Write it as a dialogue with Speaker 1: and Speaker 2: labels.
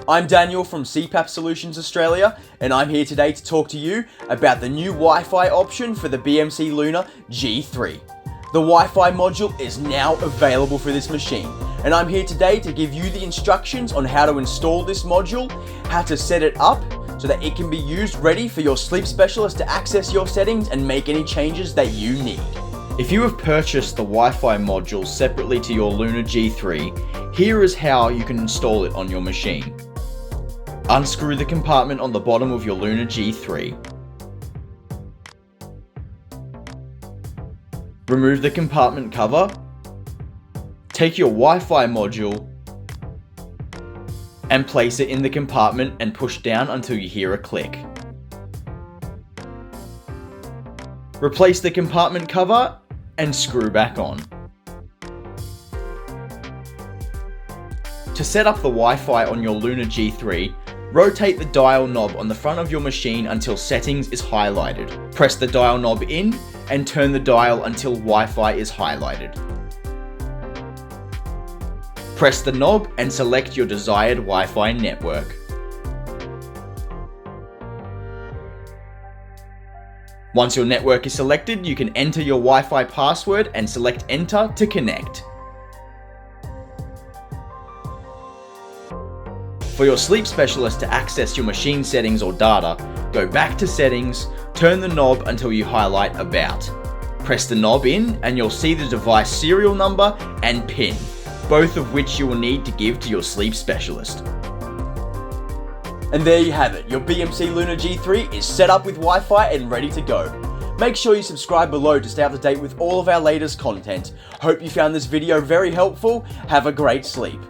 Speaker 1: I'm Daniel from CPAP Solutions Australia, and I'm here today to talk to you about the new Wi-Fi option for the BMC Luna G3. The Wi-Fi module is now available for this machine, and I'm here today to give you the instructions on how to install this module, how to set it up so that it can be used ready for your sleep specialist to access your settings and make any changes that you need. If you have purchased the Wi-Fi module separately to your Luna G3, here is how you can install it on your machine. Unscrew the compartment on the bottom of your Luna G3. Remove the compartment cover. Take your Wi-Fi module and place it in the compartment and push down until you hear a click. Replace the compartment cover and screw back on. To set up the Wi-Fi on your Luna G3, rotate the dial knob on the front of your machine until settings is highlighted. Press the dial knob in and turn the dial until Wi-Fi is highlighted. Press the knob and select your desired Wi-Fi network. Once your network is selected, you can enter your Wi-Fi password and select Enter to connect. For your sleep specialist to access your machine settings or data, go back to Settings, turn the knob until you highlight About. Press the knob in and you'll see the device serial number and PIN, both of which you will need to give to your sleep specialist. And there you have it, your BMC Luna G3 is set up with Wi-Fi and ready to go. Make sure you subscribe below to stay up to date with all of our latest content. Hope you found this video very helpful. Have a great sleep.